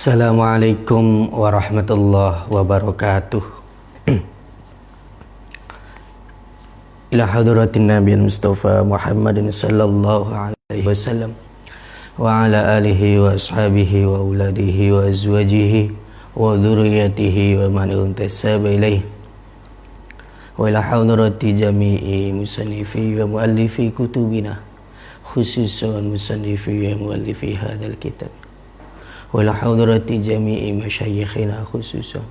Assalamualaikum warahmatullahi wabarakatuh. Ila hadratin Nabi Mustafa Muhammadin sallallahu alaihi wasallam wa ala alihi wa ashabihi wa auladihi wa azwajihi wa dhurriyyatihi wa man intasaba ilaihi wa ila hadrati jami'i musannifi wa muallifi kutubina khususan musannifi wa muallifi hadzal kitab wa ila hadrati jami'i masyayikhina khususan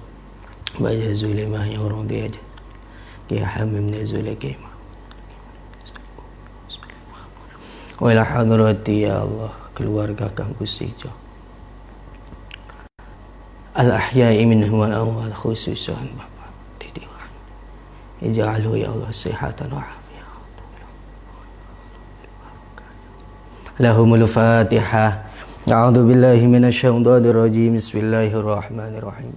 Baja Zulimah yang radhi aja Ki Hamim Nazulaki wa ila hadrati ya Allah keluarga kampus hijau al-ahya'i minhum wal amwat khususan Bapak Didi ij'alhu ya Allah sihatan wa afiyah lahumul fatihah. A'udzu billahi minasyaitonir rajim. Bismillahirrahmanirrahim.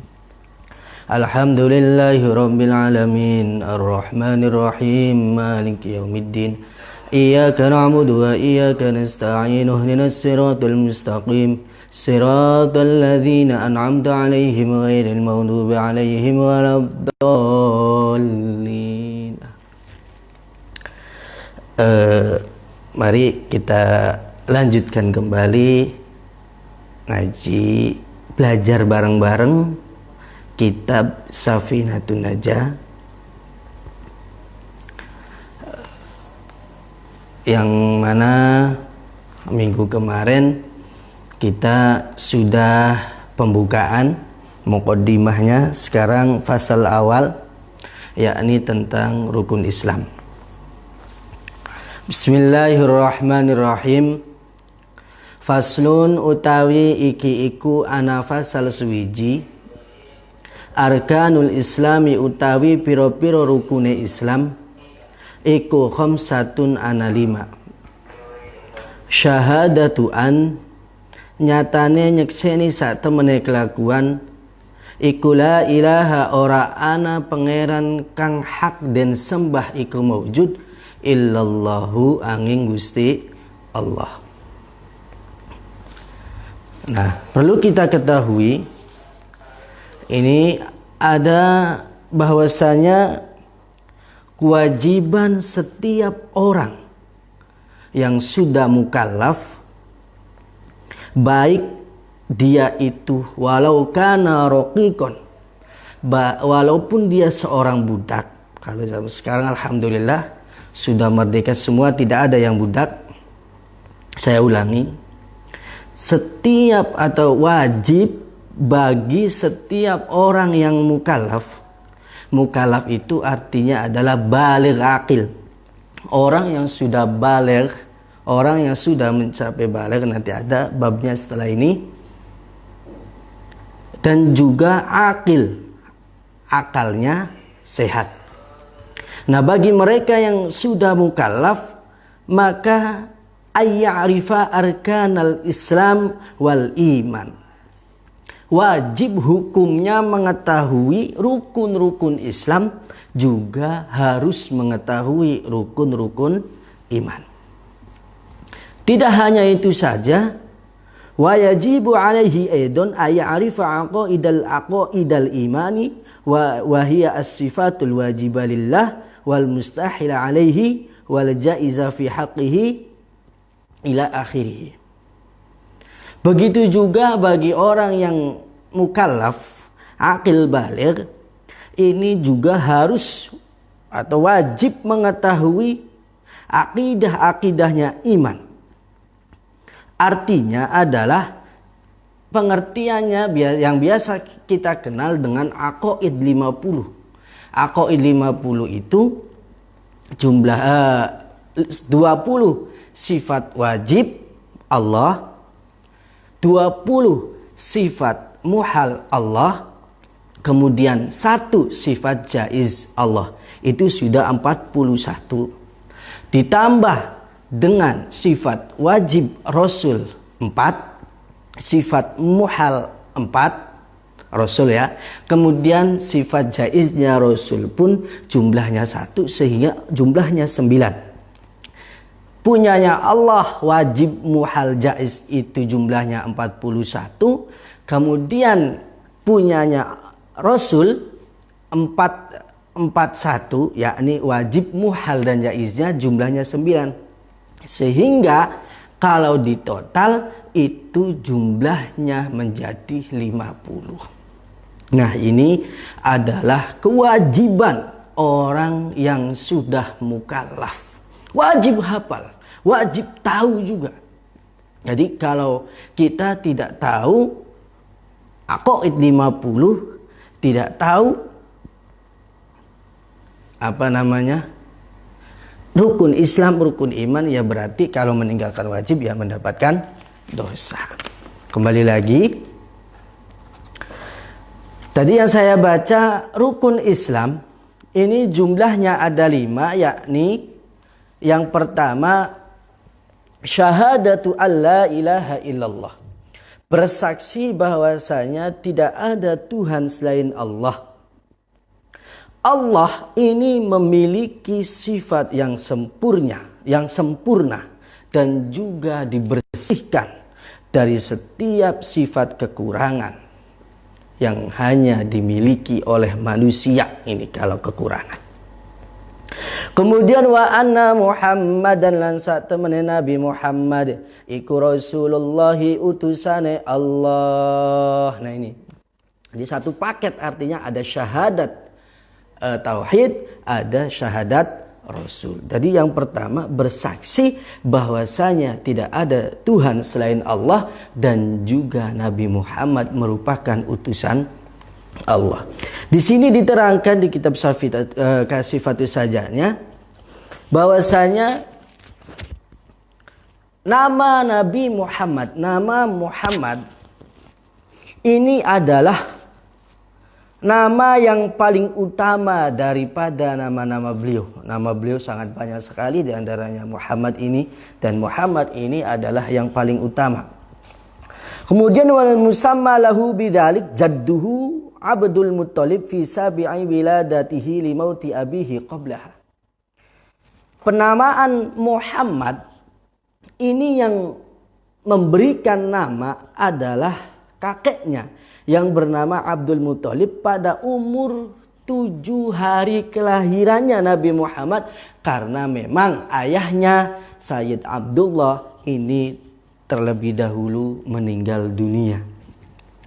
Alhamdulillahi rabbil alamin arrahmanir rahim maliki yaumiddin. Iyyaka na'budu wa iyyaka nasta'in ihdinas siratal mustaqim siratal ladzina an'amta 'alaihim ghairil maghdubi 'alaihim waladdallin. Mari kita lanjutkan kembali ngaji, belajar bareng-bareng kitab Safinatun Najah yang mana minggu kemarin kita sudah pembukaan muqaddimahnya. Sekarang fasal awal, yakni tentang rukun Islam. Bismillahirrahmanirrahim. Faslun utawi iki iku ana fasal suwiji arkanul islami utawi piro-piro rukune Islam iku khamsatun ana 5. Syahadatu an nyatane nyekseni sak temene kelakuan iku la ilaha ora ana pangeran kang hak den sembah iku maujud illallahu angin Gusti Allah. Nah, perlu kita ketahui ini ada bahwasanya kewajiban setiap orang yang sudah mukallaf, baik dia itu walau kana raqiqon, walaupun dia seorang budak. Kalau sekarang alhamdulillah sudah merdeka semua, tidak ada yang budak. Saya ulangi, setiap atau wajib bagi setiap orang yang mukallaf. Mukallaf itu artinya adalah baligh aqil, orang yang sudah baligh, orang yang sudah mencapai baligh. Nanti ada babnya setelah ini. Dan juga aqil, akalnya sehat. Nah, bagi mereka yang sudah mukallaf, maka ayya'rifa arkanal Islam wal iman. Wajib hukumnya mengetahui rukun-rukun Islam, juga harus mengetahui rukun-rukun iman. Tidak hanya itu saja, wa yajibu alaihi aidon ayya'rifa aqaidal imani wa hiya as-sifatul wajibah lillah wal mustahil alaihi wal jaiza fi haqqihi ila akhirih. Begitu juga bagi orang yang mukallaf, aqil baligh, ini juga harus atau wajib mengetahui akidah-akidahnya iman. Artinya adalah pengertiannya yang biasa kita kenal dengan aqaid 50. Aqaid 50 itu jumlah 20 sifat wajib Allah, 20 sifat muhal Allah, kemudian 1 sifat jaiz Allah. Itu sudah 41. Ditambah dengan sifat wajib Rasul 4, sifat muhal 4 Rasul ya. Kemudian sifat jaiznya Rasul pun jumlahnya 1, sehingga jumlahnya 9. punyanya Allah wajib muhal jaiz itu jumlahnya 41. Kemudian punyanya Rasul 41, yakni wajib muhal dan jaiznya jumlahnya 9. Sehingga kalau di total itu jumlahnya menjadi 50. Nah, ini adalah kewajiban orang yang sudah mukallaf. Wajib hafal, wajib tahu juga. Jadi kalau kita tidak tahu aqaid 50, tidak tahu rukun Islam, rukun iman, ya berarti kalau meninggalkan wajib ya mendapatkan dosa. Kembali lagi, tadi yang saya baca rukun Islam ini jumlahnya ada 5, yakni yang pertama syahadatu alla ilaha illallah, bersaksi bahwasanya tidak ada Tuhan selain Allah. Allah ini memiliki sifat yang sempurna dan juga dibersihkan dari setiap sifat kekurangan yang hanya dimiliki oleh manusia ini kalau kekurangan. Kemudian wa anna Muhammadan lan sak temene Nabi Muhammad iku Rasulullah utusane Allah. Nah ini di satu paket, artinya ada syahadat tauhid, ada syahadat Rasul. Jadi yang pertama bersaksi bahwasanya tidak ada Tuhan selain Allah dan juga Nabi Muhammad merupakan utusan Allah. Di sini diterangkan di kitab Kasifatus Sajanya bahwasanya nama Nabi Muhammad, nama Muhammad ini adalah nama yang paling utama daripada nama-nama beliau. Nama beliau sangat banyak sekali, di antaranya Muhammad ini, dan Muhammad ini adalah yang paling utama. Kemudian wal musamma lahu bidzalik jadduhu Abdul Muttalib fi sabi'i wiladatihi li mauti abihi qablaha. Penamaan Muhammad ini yang memberikan nama adalah kakeknya yang bernama Abdul Muttalib pada umur 7 hari kelahirannya Nabi Muhammad, karena memang ayahnya Sayyid Abdullah ini terlebih dahulu meninggal dunia,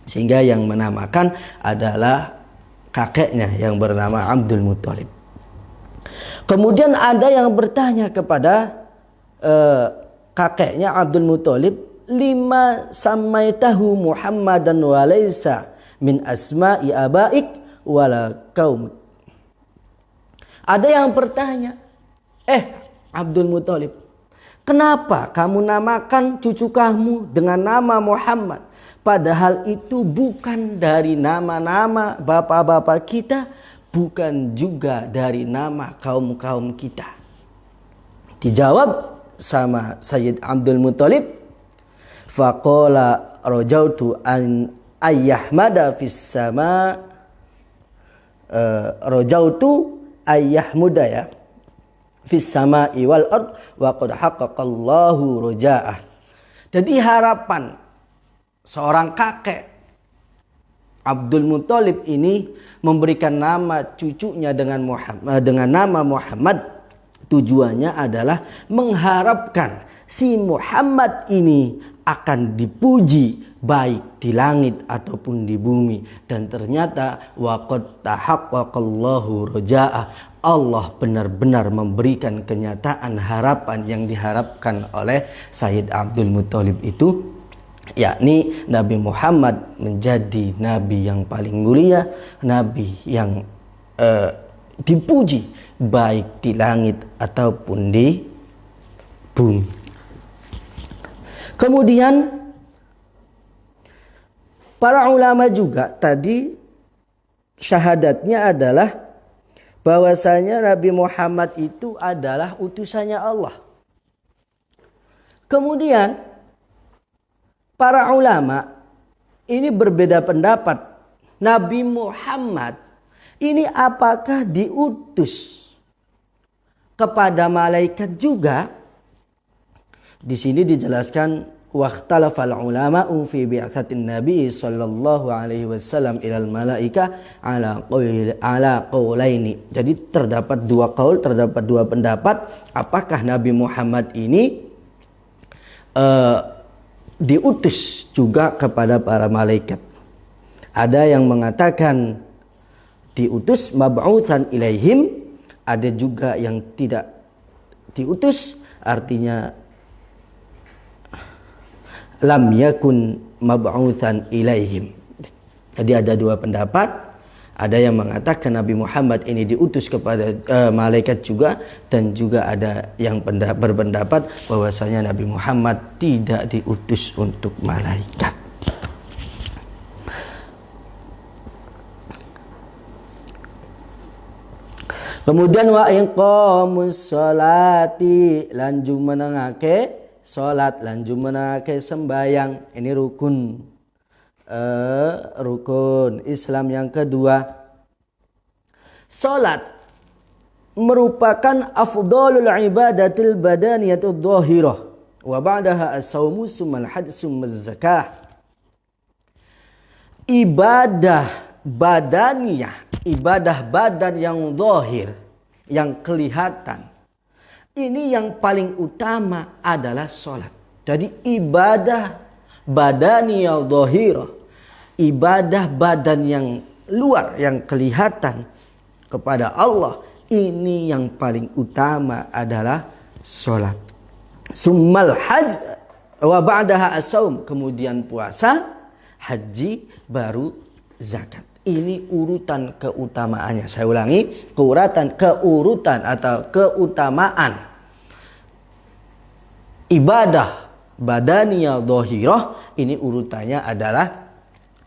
sehingga yang menamakan adalah kakeknya yang bernama Abdul Muttalib. Kemudian ada yang bertanya kepada kakeknya Abdul Muttalib, lima samaitahu Muhammadan wa laysa min asma'i abaik wala kaum. Ada yang bertanya, Abdul Muttalib, kenapa kamu namakan cucu kamu dengan nama Muhammad, padahal itu bukan dari nama-nama bapak-bapak kita, bukan juga dari nama kaum-kaum kita? Dijawab sama Sayyid Abdul Muttalib, faqala rajautu an ayyahmada fis sama rajautu ayyahmuda ya fis sama'i wal ard wa qad haqqaqallahu raja'ah. Jadi harapan seorang kakek Abdul Muttalib ini memberikan nama cucunya dengan nama Muhammad, tujuannya adalah mengharapkan si Muhammad ini akan dipuji baik di langit ataupun di bumi. Dan ternyata waqad tahaqqaqallahu raja'ah, Allah benar-benar memberikan kenyataan harapan yang diharapkan oleh Sayyid Abdul Muttalib itu, yakni Nabi Muhammad menjadi nabi yang paling mulia, nabi yang dipuji baik di langit ataupun di bumi. Kemudian para ulama juga tadi syahadatnya adalah bahwasanya Nabi Muhammad itu adalah utusannya Allah. Kemudian para ulama ini berbeda pendapat. Nabi Muhammad ini apakah diutus kepada malaikat juga Di sini dijelaskan waqtalafal ulama'u fi bi'atsatin nabi sallallahu alaihi wasallam ilal malaika ala qaulaini. Jadi terdapat dua qaul, terdapat dua pendapat apakah Nabi Muhammad ini diutus juga kepada para malaikat. Ada yang mengatakan diutus mab'utsan ilaihim, ada juga yang tidak diutus, artinya lam yakun mab'utsan ilaihim. Jadi ada dua pendapat. Ada yang mengatakan Nabi Muhammad ini diutus kepada malaikat juga, dan juga ada yang berpendapat bahwasanya Nabi Muhammad tidak diutus untuk malaikat. Kemudian wa iqamus sholati, lanjut menengake salat, lanjut menengake sembayang. Ini rukun Islam yang kedua. Salat merupakan afdalul ibadatil badaniyatud dhahirah wa ba'daha as-saumu summal hajj summaz zakah. Ibadah badaniyah, ibadah badan yang zahir, yang kelihatan, ini yang paling utama adalah salat. Jadi ibadah badaniyah zahirah, ibadah badan yang luar, yang kelihatan kepada Allah, ini yang paling utama adalah salat. Summal hajj wa ba'daha as-saum, kemudian puasa, haji, baru zakat. Ini urutan keutamaannya. Saya ulangi, keurutan atau keutamaan ibadah badaniyah dhahirah, ini urutannya adalah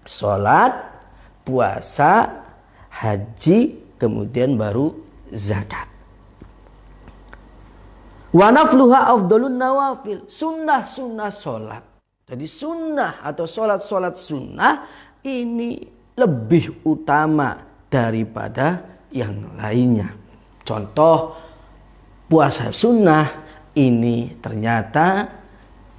salat, puasa, haji, kemudian baru zakat. Wa nafluha afdalun nawafil, sunnah salat. Jadi sunnah atau salat sunnah ini lebih utama daripada yang lainnya. Contoh, puasa sunnah ini ternyata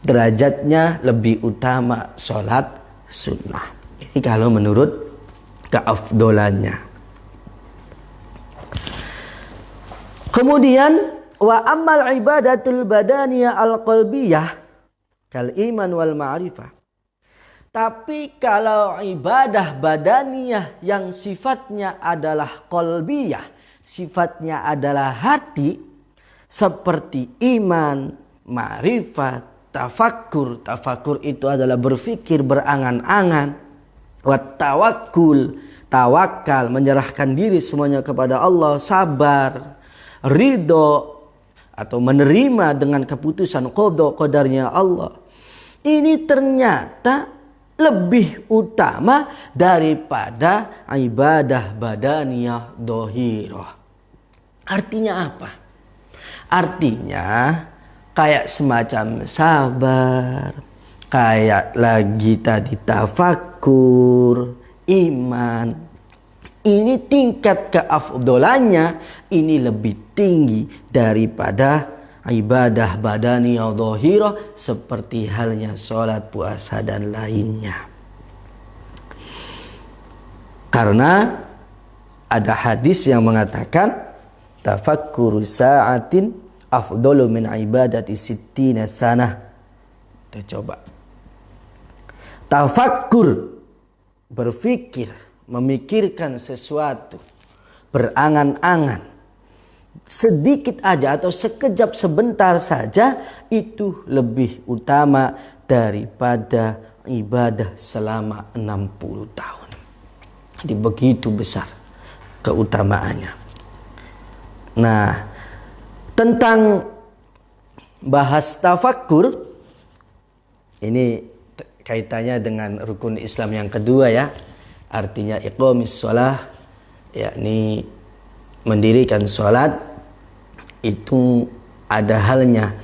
derajatnya lebih utama sholat sunnah. Ini kalau menurut keafdolannya. Kemudian wa ammal ibadatul badaniyah al-qalbiyah kal iman wal ma'rifah. Tapi kalau ibadah badaniyah yang sifatnya adalah qalbiyah, sifatnya adalah hati, seperti iman, ma'rifat, tafakkur. Tafakkur itu adalah berfikir, berangan-angan. Wat tawakkul, tawakal, menyerahkan diri semuanya kepada Allah, sabar, ridho, atau menerima dengan keputusan qada qadarnya Allah. Ini ternyata lebih utama daripada ibadah badaniyah dhahirah. Artinya apa? Artinya kayak semacam sabar, kayak lagi tadi tafakkur, iman. Ini tingkat keafdolannya ini lebih tinggi daripada ibadah badaniyah dhahirah seperti halnya sholat, puasa dan lainnya. Karena ada hadis yang mengatakan tafakkuru sa'atin afdalu min ibadati sittina sanah. Kita coba. Tafakkur, berfikir, memikirkan sesuatu, berangan-angan, sedikit aja atau sekejap sebentar saja, itu lebih utama daripada ibadah selama 60 tahun. Jadi begitu besar keutamaannya. Nah, tentang bahas tafakkur, ini kaitannya dengan rukun Islam yang kedua ya. Artinya iqamis shalah, yakni mendirikan sholat, itu ada halnya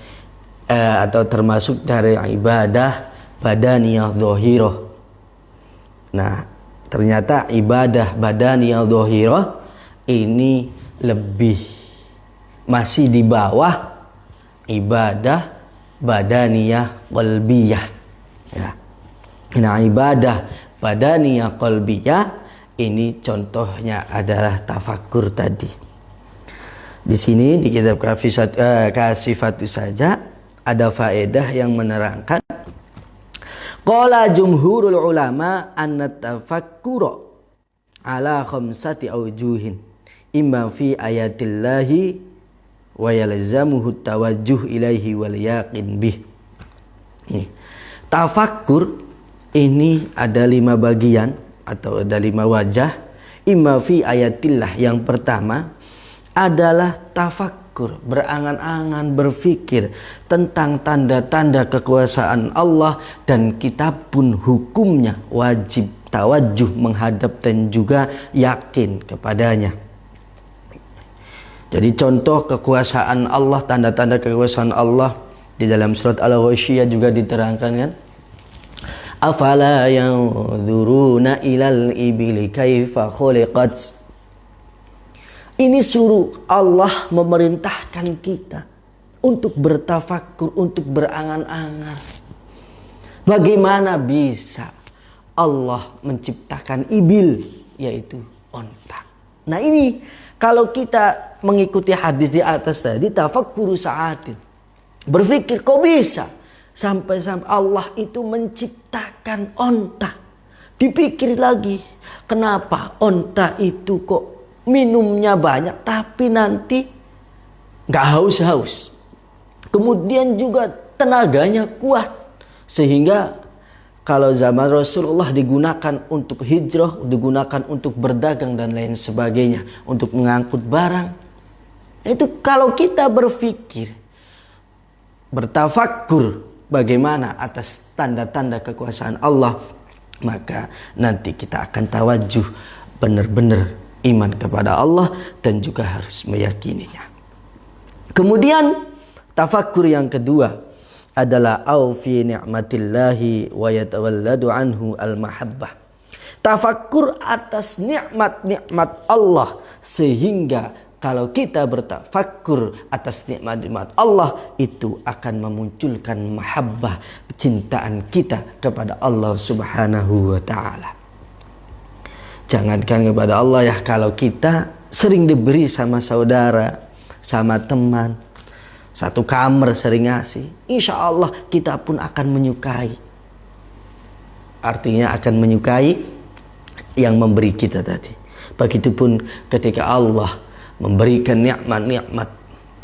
atau termasuk dari ibadah badaniyah dhahirah. Nah, ternyata ibadah badaniyah dhahirah ini lebih masih di bawah ibadah badaniyah qalbiyah. Ya. Nah, ibadah badaniyah qalbiyah ini contohnya adalah tafakkur tadi. Di sini di kitab Kasifatus saja ada faedah yang menerangkan qala jumhurul ulama anna tafakkura ala khamsati awjuhin imma fi ayatillahi wa yalzamuhu tawajjuh ilaihi wal yaqin bih. Ini tafakkur ini ada 5 bagian atau ada 5 wajah. Imma fi ayatillah, yang pertama adalah tafakkur, berangan-angan, berfikir tentang tanda-tanda kekuasaan Allah, dan kita pun hukumnya wajib tawajjuh menghadap dan juga yakin kepadanya. Jadi contoh kekuasaan Allah, tanda-tanda kekuasaan Allah di dalam surat Al-Ghasyiyah juga diterangkan kan? Afala yanzuruna ilal ibili kaifa khuliqat. Ini suruh Allah memerintahkan kita untuk bertafakkur, untuk berangan-angan. Bagaimana bisa Allah menciptakan ibil, yaitu onta. Nah ini kalau kita mengikuti hadis di atas tadi, tafakkuru sa'atin. Berpikir kok bisa sampai-sampai Allah itu menciptakan onta. Dipikir lagi, kenapa onta itu kok minumnya banyak tapi nanti gak haus-haus. Kemudian juga tenaganya kuat. Sehingga kalau zaman Rasulullah digunakan untuk hijrah, digunakan untuk berdagang dan lain sebagainya, untuk mengangkut barang. Itu kalau kita berpikir, bertafakkur bagaimana atas tanda-tanda kekuasaan Allah, maka nanti kita akan tawajuh benar-benar iman kepada Allah dan juga harus meyakininya. Kemudian tafakkur yang kedua adalah au fi ni'matillahi wa yatawalladu anhu al-mahabbah. Tafakkur atas nikmat-nikmat Allah, sehingga kalau kita bertafakkur atas nikmat-nikmat Allah, itu akan memunculkan mahabbah, kecintaan kita kepada Allah Subhanahu wa taala. Jangankan kepada Allah ya, kalau kita sering diberi sama saudara, sama teman, satu kamar sering ngasih, insya Allah kita pun akan menyukai. Artinya akan menyukai yang memberi kita tadi. Begitupun ketika Allah memberikan nikmat-nikmat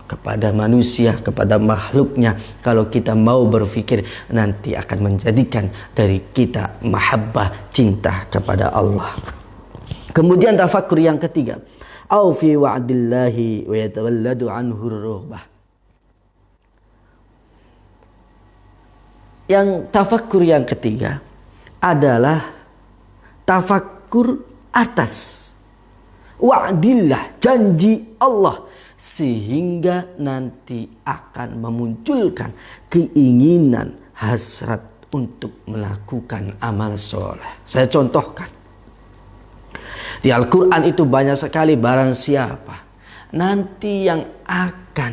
kepada manusia, kepada makhluknya, kalau kita mau berpikir, nanti akan menjadikan dari kita mahabbah, cinta kepada Allah. Kemudian tafakkur yang ketiga, au fi wa'dillahi wa yatawalladu anhu ar-rughbah. Yang tafakkur yang ketiga adalah tafakkur atas wa'dillah, janji Allah, sehingga nanti akan memunculkan keinginan, hasrat untuk melakukan amal soleh. Saya contohkan. Di Al-Quran itu banyak sekali barang siapa nanti yang akan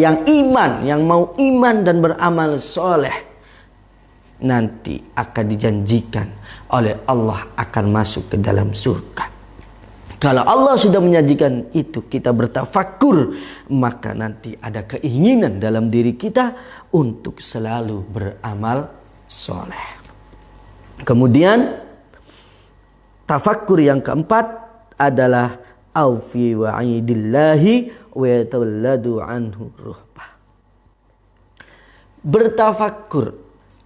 yang iman, yang mau iman dan beramal soleh, nanti akan dijanjikan oleh Allah akan masuk ke dalam surga. Kalau Allah sudah menjanjikan itu, kita bertafakkur, maka nanti ada keinginan dalam diri kita untuk selalu beramal soleh. Kemudian tafakkur yang keempat adalah au fi wa'idillahi wa yatawalladu anhu ruhbah. Bertafakkur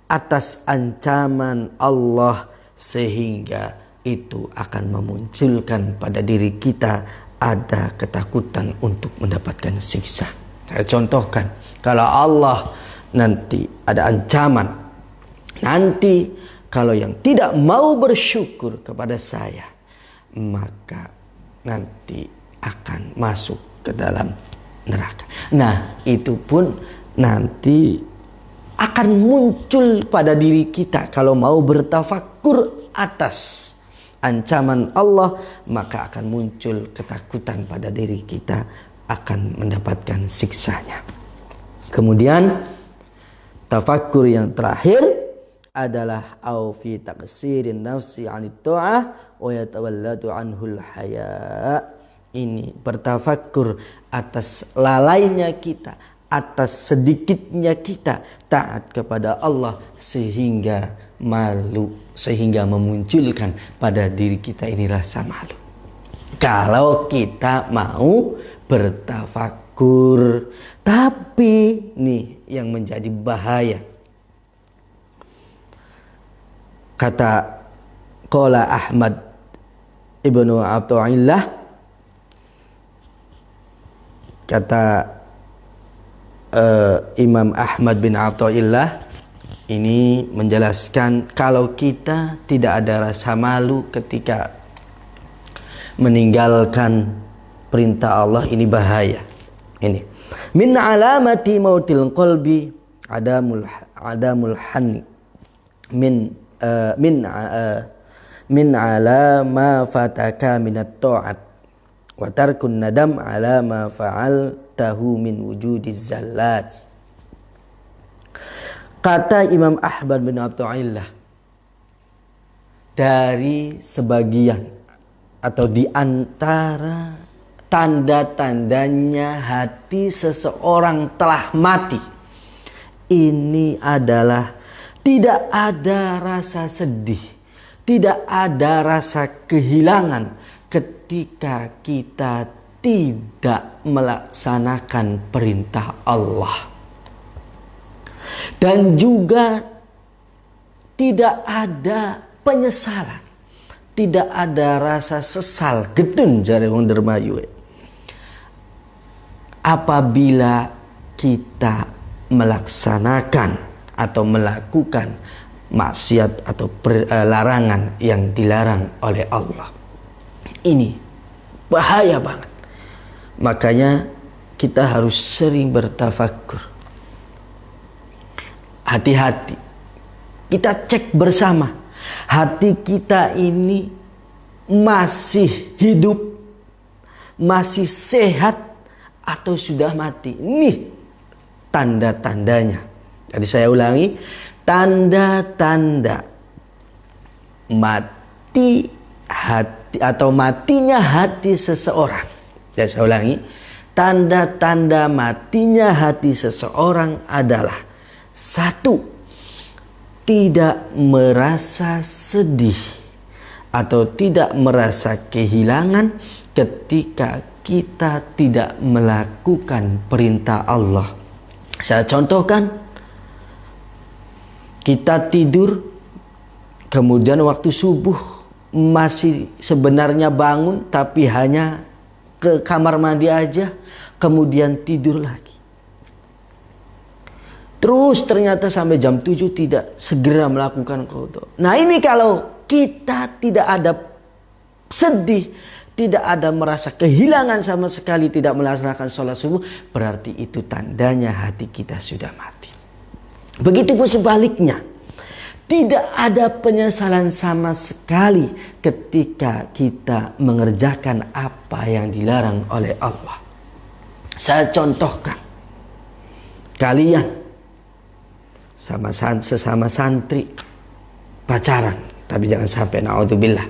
atas ancaman Allah, sehingga itu akan memunculkan pada diri kita ada ketakutan untuk mendapatkan siksa. Saya contohkan, kalau Allah nanti ada ancaman, nanti kalau yang tidak mau bersyukur kepada saya, maka nanti akan masuk ke dalam neraka. Nah, itu pun nanti akan muncul pada diri kita. Kalau mau bertafakkur atas ancaman Allah, maka akan muncul ketakutan pada diri kita akan mendapatkan siksanya. Kemudian tafakkur yang terakhir adalah au fi taqsirin nafsi 'anit ta'ah wa yatawallatu anhul haya. Ini bertafakkur atas lalainya kita, atas sedikitnya kita taat kepada Allah sehingga malu, sehingga memunculkan pada diri kita ini rasa malu. Kalau kita mau bertafakkur, tapi nih yang menjadi bahaya. Kata qala Ahmad ibnu Athaillah, kata Imam Ahmad bin Athaillah ini menjelaskan kalau kita tidak ada rasa malu ketika meninggalkan perintah Allah, ini bahaya. Ini min alamati mautil qalbi adamul hani min alama fataka minat ta'at wa tarkun nadam ala ma fa'altahu min wujudiz zallat. Kata Imam Ahmad bin Athaillah, dari sebagian atau di antara tanda-tandanya hati seseorang telah mati, ini adalah tidak ada rasa sedih, tidak ada rasa kehilangan ketika kita tidak melaksanakan perintah Allah. Dan juga tidak ada penyesalan, tidak ada rasa sesal getun jare wong dermayu apabila kita melaksanakan atau melakukan maksiat atau larangan yang dilarang oleh Allah. Ini bahaya banget. Makanya kita harus sering bertafakkur. Hati-hati. Kita cek bersama. Hati kita ini masih hidup, masih sehat, atau sudah mati. Ini tanda-tandanya. Jadi saya ulangi, tanda-tanda mati hati atau matinya hati seseorang. Jadi saya ulangi, tanda-tanda matinya hati seseorang adalah: 1, tidak merasa sedih atau tidak merasa kehilangan ketika kita tidak melakukan perintah Allah. Saya contohkan, kita tidur, kemudian waktu subuh masih sebenarnya bangun, tapi hanya ke kamar mandi aja, kemudian tidur lagi. Terus ternyata sampai jam 7 tidak segera melakukan qadha. Nah ini kalau kita tidak ada sedih, tidak ada merasa kehilangan sama sekali, tidak melaksanakan sholat subuh, berarti itu tandanya hati kita sudah mati. Begitupun sebaliknya, tidak ada penyesalan sama sekali ketika kita mengerjakan apa yang dilarang oleh Allah. Saya contohkan, kalian sesama santri pacaran, tapi jangan sampai naudzubillah.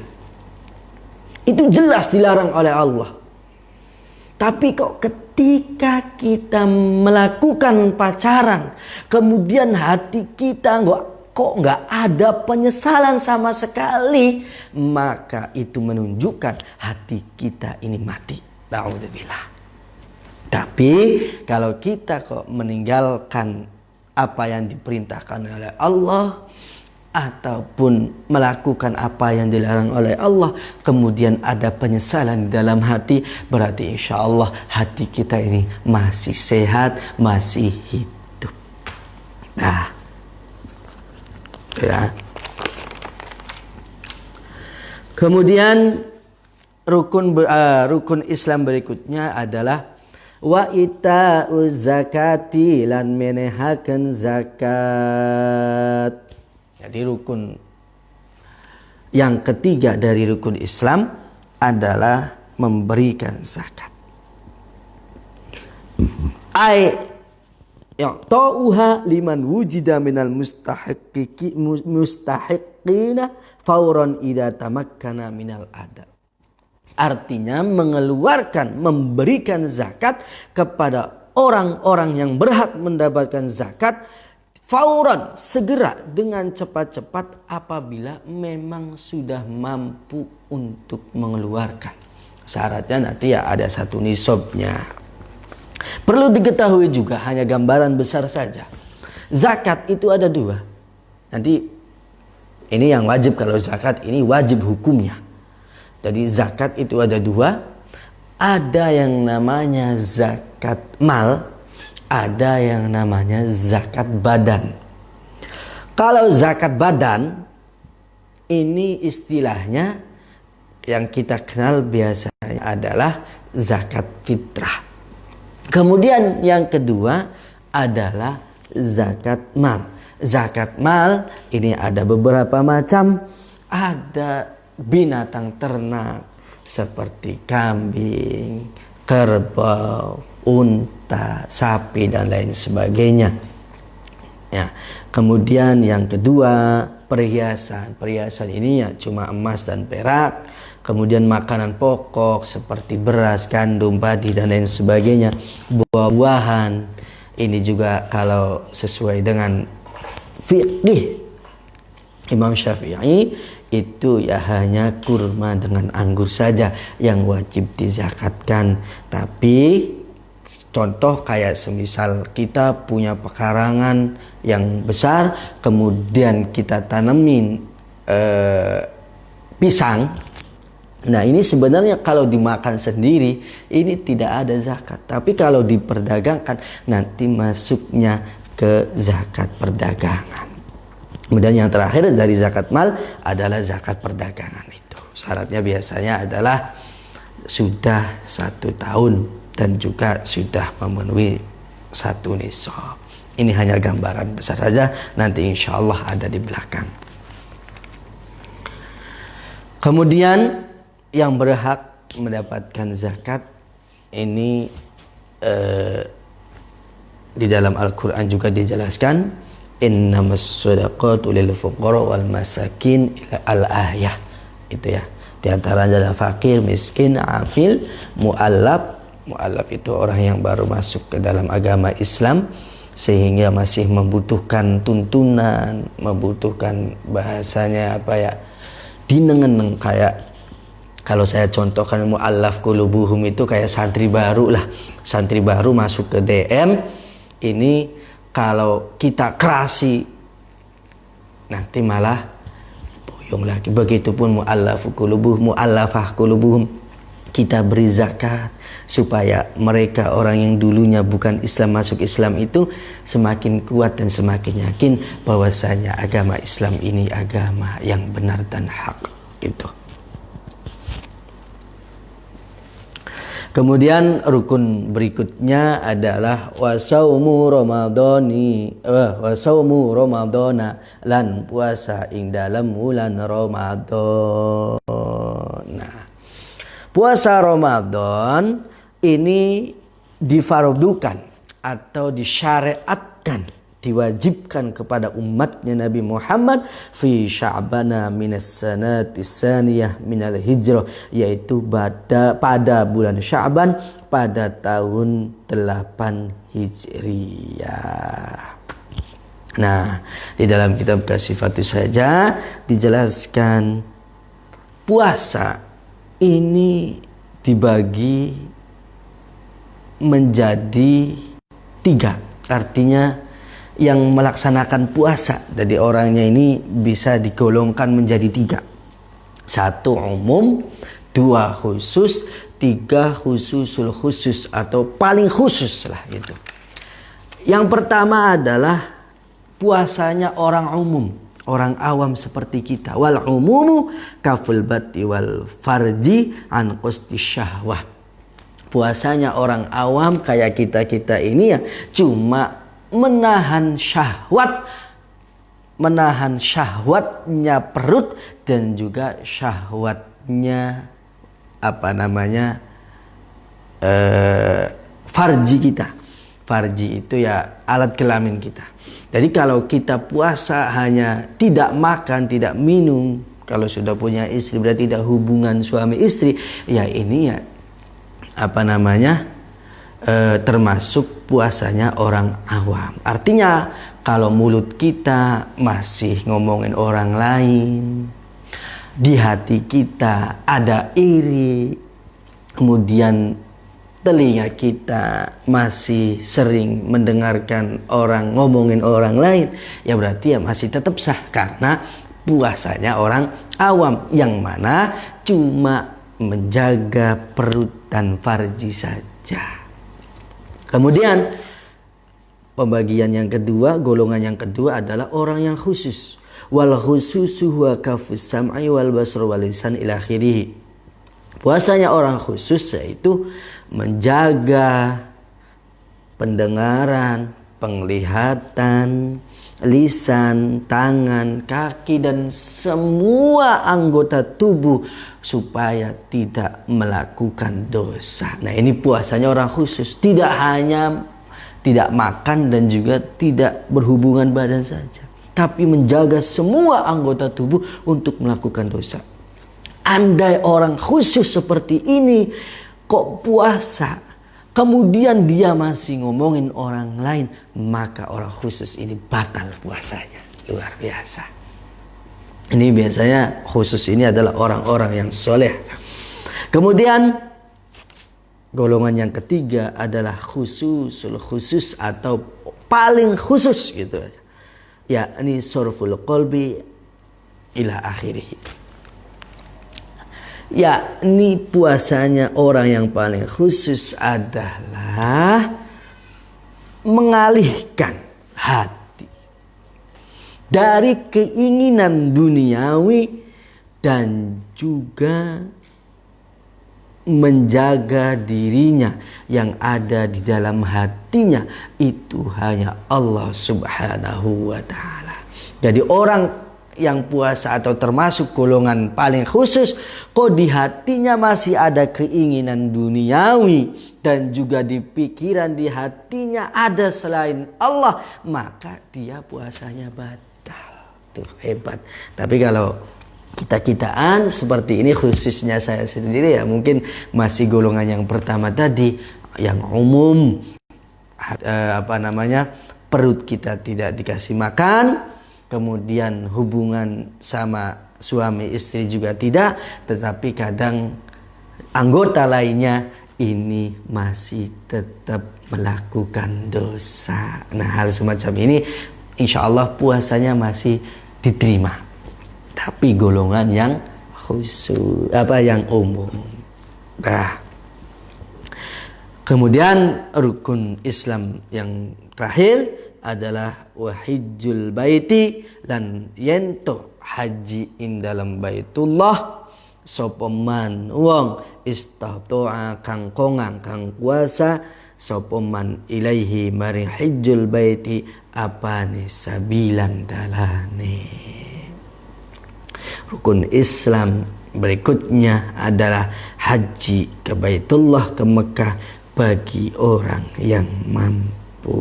Itu jelas dilarang oleh Allah. Tapi kok ketika kita melakukan pacaran, kemudian hati kita kok nggak ada penyesalan sama sekali, maka itu menunjukkan hati kita ini mati. Naudzubillah. Tapi kalau kita kok meninggalkan apa yang diperintahkan oleh Allah ataupun melakukan apa yang dilarang oleh Allah, kemudian ada penyesalan di dalam hati, berarti insya Allah hati kita ini masih sehat, masih hidup. Nah, ya. Kemudian rukun Islam berikutnya adalah wa ita'uz zakati, lan menehaken zakat. Jadi rukun yang ketiga dari rukun Islam adalah memberikan zakat. Ai ta'uha liman wujida minal mustahiqina fauran idza tamakkana minal ada. Artinya mengeluarkan, memberikan zakat kepada orang-orang yang berhak mendapatkan zakat fauran, segera, dengan cepat-cepat apabila memang sudah mampu untuk mengeluarkan. Syaratnya nanti ya ada satu nisabnya. Perlu diketahui juga, hanya gambaran besar saja. Zakat itu ada dua. Nanti ini yang wajib, kalau zakat ini wajib hukumnya. Jadi zakat itu ada dua. Ada yang namanya zakat mal, ada yang namanya zakat badan. Kalau zakat badan ini istilahnya yang kita kenal biasanya adalah zakat fitrah. Kemudian yang kedua adalah zakat mal. Zakat mal ini ada beberapa macam. Ada binatang ternak seperti kambing, kerbau, unta, sapi dan lain sebagainya. Ya. Kemudian yang kedua perhiasan. Perhiasan ini ya cuma emas dan perak. Kemudian makanan pokok seperti beras, gandum, padi dan lain sebagainya. Buah-buahan ini juga kalau sesuai dengan fiqih Imam Syafi'i itu ya hanya kurma dengan anggur saja yang wajib dizakatkan. Tapi contoh kayak semisal kita punya pekarangan yang besar, kemudian kita tanemin pisang. Nah ini sebenarnya kalau dimakan sendiri ini tidak ada zakat. Tapi kalau diperdagangkan nanti masuknya ke zakat perdagangan. Kemudian yang terakhir dari zakat mal adalah zakat perdagangan itu. Syaratnya biasanya adalah sudah 1 tahun dan juga sudah memenuhi 1 nisab. Ini hanya gambaran besar saja, nanti insya Allah ada di belakang. Kemudian yang berhak mendapatkan zakat ini di dalam Al-Quran juga dijelaskan. Innamas shadaqatu lil fuqara wal masakin al-ayah. Itu ya. Di antaranya adalah fakir, miskin, afil, mu'allaf. Mu'allaf itu orang yang baru masuk ke dalam agama Islam sehingga masih membutuhkan tuntunan, membutuhkan bahasanya apa ya? Dinengen kayak kalau saya contohkan mu'allaf qulubuhum itu kayak santri baru lah. Santri baru masuk ke DM ini kalau kita kerasi nanti malah boyong lagi. Begitupun mu'allafah qulubuhum, kita beri zakat supaya mereka orang yang dulunya bukan Islam masuk Islam itu semakin kuat dan semakin yakin bahwasanya agama Islam ini agama yang benar dan hak gitu. Kemudian rukun berikutnya adalah wasaumu ramadhana lan puasa ing dalam bulan Ramadan. Nah, puasa Ramadan ini difardukan atau disyariatkan, diwajibkan kepada umatnya Nabi Muhammad fi Sya'bana minas sanati saniyah minal hijrah, yaitu pada bulan Sya'ban pada tahun 8 Hijriyah. Nah, di dalam kitab Kasifatus saja dijelaskan puasa ini dibagi menjadi 3. Artinya yang melaksanakan puasa dari orangnya ini bisa digolongkan menjadi 3. 1 umum, 2 khusus, 3 khususul khusus atau paling khusus lah gitu. Yang pertama adalah puasanya orang umum, orang awam seperti kita. Wal umumu kaful bati wal farji an qusdi syahwah. Puasanya orang awam kayak kita ini ya cuma menahan syahwatnya perut dan juga syahwatnya farji kita. farji itu ya alat kelamin kita. Jadi kalau kita puasa hanya tidak makan, tidak minum, kalau sudah punya istri berarti tidak hubungan suami istri, ya ini ya termasuk puasanya orang awam. Artinya kalau mulut kita masih ngomongin orang lain, di hati kita ada iri, kemudian telinga kita masih sering mendengarkan orang ngomongin orang lain, ya berarti ya masih tetap sah karena puasanya orang awam yang mana cuma menjaga perut dan farji saja. Kemudian pembagian yang kedua, golongan yang kedua adalah orang yang khusus. Wal khususu huwa kafus sam'i wal basar wal lisan ila akhirih. Puasanya orang khusus yaitu menjaga pendengaran, penglihatan, lisan, tangan, kaki dan semua anggota tubuh supaya tidak melakukan dosa. Nah, ini puasanya orang khusus, tidak hanya tidak makan dan juga tidak berhubungan badan saja, tapi menjaga semua anggota tubuh untuk melakukan dosa. Andai orang khusus seperti ini kok puasa, kemudian dia masih ngomongin orang lain, maka orang khusus ini batal puasanya. Luar biasa. Ini biasanya khusus ini adalah orang-orang yang soleh. Kemudian golongan yang ketiga adalah khususul khusus atau paling khusus gitu. Ya, ini sorful qalbi ila akhirih. Ya, ini puasanya orang yang paling khusus adalah mengalihkan hati dari keinginan duniawi dan juga menjaga dirinya yang ada di dalam hatinya itu hanya Allah Subhanahu wa ta'ala. Jadi orang yang puasa atau termasuk golongan paling khusus kok di hatinya masih ada keinginan duniawi dan juga di pikiran di hatinya ada selain Allah, maka dia puasanya batal. Tuh hebat. Tapi kalau kita-kitaan seperti ini, khususnya saya sendiri ya mungkin masih golongan yang pertama tadi yang umum, perut kita tidak dikasih makan, kemudian hubungan sama suami istri juga tidak, tetapi kadang anggota lainnya ini masih tetap melakukan dosa. Nah, hal semacam ini insya Allah puasanya masih diterima, tapi golongan yang khusus, yang umum. Nah, kemudian rukun Islam yang terakhir adalah wahijjul baiti lan yento haji ing dalam baitullah sapa man wong istata'a kang kongang kang kuasa sapa man ilaihi maring hijjul baiti apane sabilan dalane. Rukun Islam berikutnya adalah haji ke Baitullah, ke Mekah bagi orang yang mampu.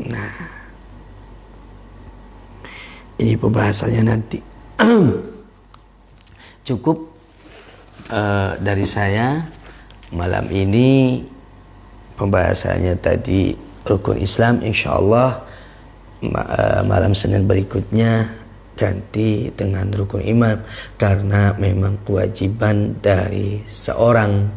Nah, ini pembahasannya nanti. Cukup dari saya malam ini. Pembahasannya tadi rukun Islam, insya Allah malam Senin berikutnya ganti dengan rukun iman, karena memang kewajiban dari seorang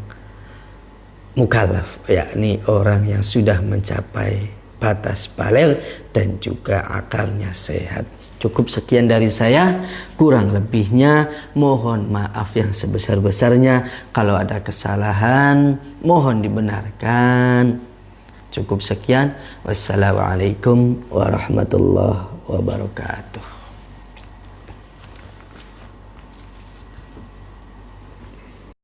mukallaf, yakni orang yang sudah mencapai batas baligh dan juga akalnya sehat. Cukup sekian dari saya, kurang lebihnya mohon maaf yang sebesar-besarnya. Kalau ada kesalahan mohon dibenarkan. Cukup sekian. Wassalamualaikum warahmatullahi wabarakatuh.